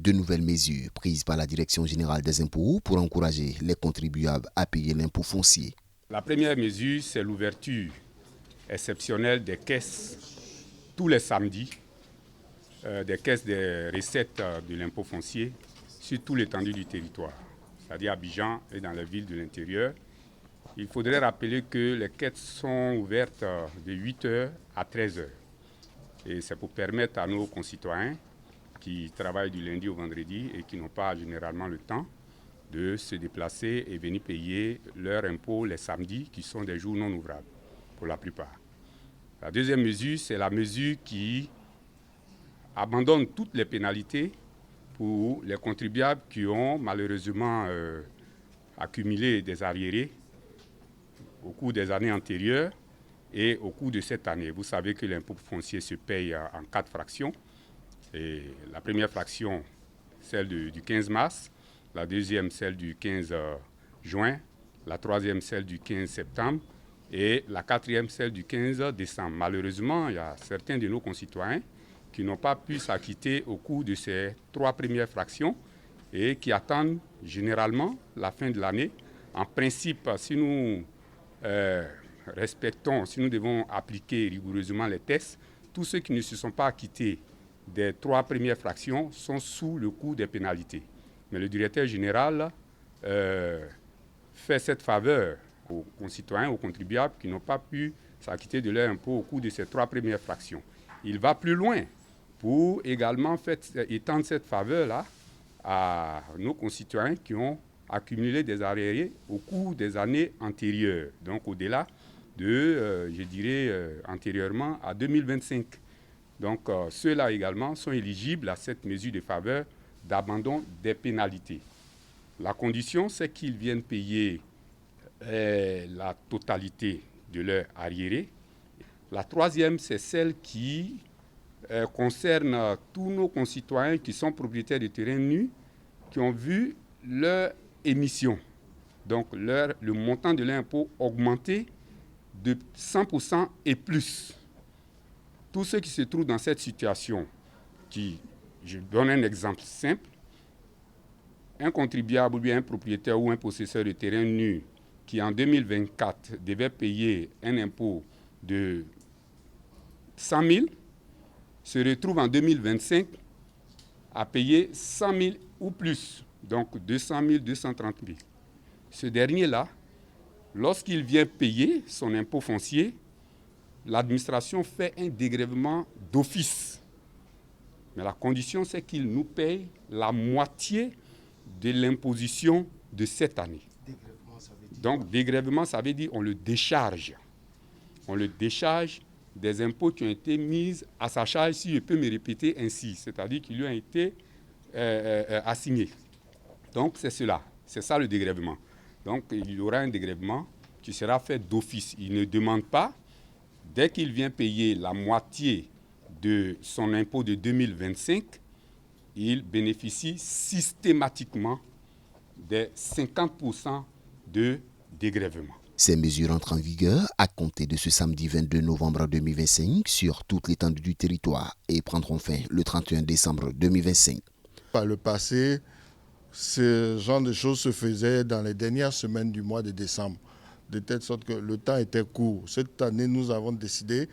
De nouvelles mesures prises par la Direction générale des impôts pour encourager les contribuables à payer l'impôt foncier. La première mesure, c'est l'ouverture exceptionnelle des caisses tous les samedis, des caisses des recettes de l'impôt foncier sur tout l'étendue du territoire, c'est-à-dire à Abidjan et dans les villes de l'intérieur. Il faudrait rappeler que les caisses sont ouvertes de 8h à 13h. Et c'est pour permettre à nos concitoyens qui travaillent du lundi au vendredi et qui n'ont pas généralement le temps de se déplacer et venir payer leur impôt les samedis, qui sont des jours non ouvrables pour la plupart. La deuxième mesure, c'est la mesure qui abandonne toutes les pénalités pour les contribuables qui ont malheureusement accumulé des arriérés au cours des années antérieures et au cours de cette année. Vous savez que l'impôt foncier se paye en 4 fractions. Et la première fraction, celle du 15 mars, la deuxième, celle du 15 juin, la troisième, celle du 15 septembre et la quatrième, celle du 15 décembre. Malheureusement, il y a certains de nos concitoyens qui n'ont pas pu s'acquitter au cours de ces 3 premières fractions et qui attendent généralement la fin de l'année. En principe, si nous si nous devons appliquer rigoureusement les tests, tous ceux qui ne se sont pas acquittés des 3 premières fractions sont sous le coup des pénalités. Mais le directeur général fait cette faveur aux concitoyens, aux contribuables qui n'ont pas pu s'acquitter de leur impôt au cours de ces 3 premières fractions. Il va plus loin pour également étendre cette faveur-là à nos concitoyens qui ont accumulé des arriérés au cours des années antérieures, donc au-delà de, antérieurement à 2025. Donc ceux-là également sont éligibles à cette mesure de faveur d'abandon des pénalités. La condition, c'est qu'ils viennent payer la totalité de leur arriéré. La troisième, c'est celle qui concerne tous nos concitoyens qui sont propriétaires de terrains nus, qui ont vu leur émission, donc le montant de l'impôt augmenter de 100% et plus. Tous ceux qui se trouvent dans cette situation, je donne un exemple simple, un contribuable ou bien un propriétaire ou un possesseur de terrain nu qui en 2024 devait payer un impôt de 100 000, se retrouve en 2025 à payer 100 000 ou plus, donc 200 000, 230 000. Ce dernier-là, lorsqu'il vient payer son impôt foncier, l'administration fait un dégrèvement d'office. Mais la condition, c'est qu'il nous paye la moitié de l'imposition de cette année. Dégrèvement, ça veut dire donc, dégrèvement, ça veut dire on le décharge. On le décharge des impôts qui ont été mis à sa charge, si je peux me répéter ainsi, c'est-à-dire qui lui ont été assignés. Donc, c'est cela. C'est ça le dégrèvement. Donc, il y aura un dégrèvement qui sera fait d'office. Il ne demande pas, dès qu'il vient payer la moitié de son impôt de 2025, il bénéficie systématiquement des 50% de dégrèvement. Ces mesures entrent en vigueur à compter de ce samedi 22 novembre 2025 sur toute l'étendue du territoire et prendront fin le 31 décembre 2025. Par le passé, ce genre de choses se faisait dans les dernières semaines du mois de décembre, de telle sorte que le temps était court. Cette année, nous avons décidé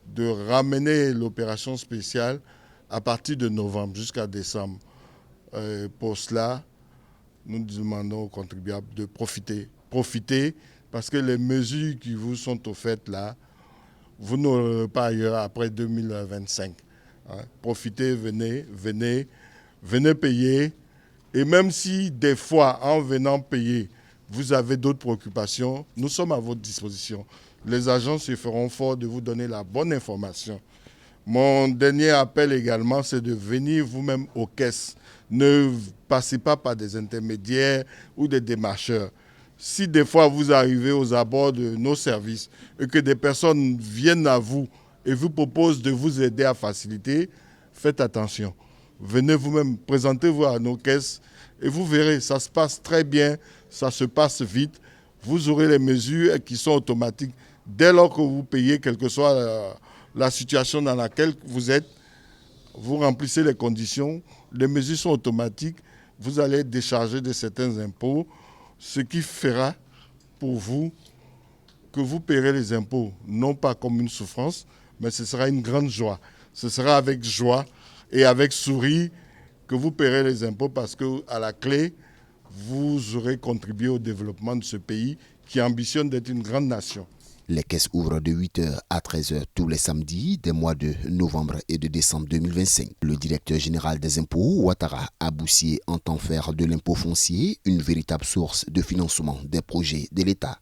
de ramener l'opération spéciale à partir de novembre jusqu'à décembre. Pour cela, nous demandons aux contribuables de profiter parce que les mesures qui vous sont offertes là, vous n'aurez pas ailleurs après 2025. Profitez, venez payer. Et même si des fois, en venant payer, vous avez d'autres préoccupations, nous sommes à votre disposition. Les agents se feront fort de vous donner la bonne information. Mon dernier appel également, c'est de venir vous-même aux caisses. Ne passez pas par des intermédiaires ou des démarcheurs. Si des fois vous arrivez aux abords de nos services et que des personnes viennent à vous et vous proposent de vous aider à faciliter, faites attention. Venez vous-même, présentez-vous à nos caisses et vous verrez, ça se passe très bien, ça se passe vite. Vous aurez les mesures qui sont automatiques. Dès lors que vous payez, quelle que soit la situation dans laquelle vous êtes, vous remplissez les conditions, les mesures sont automatiques. Vous allez décharger de certains impôts, ce qui fera pour vous que vous paierez les impôts, non pas comme une souffrance, mais ce sera une grande joie. Ce sera avec joie et avec sourire que vous paierez les impôts parce qu'à la clé, vous aurez contribué au développement de ce pays qui ambitionne d'être une grande nation. Les caisses ouvrent de 8h à 13h tous les samedis des mois de novembre et de décembre 2025. Le directeur général des impôts, Ouattara Aboussié, entend faire de l'impôt foncier une véritable source de financement des projets de l'État.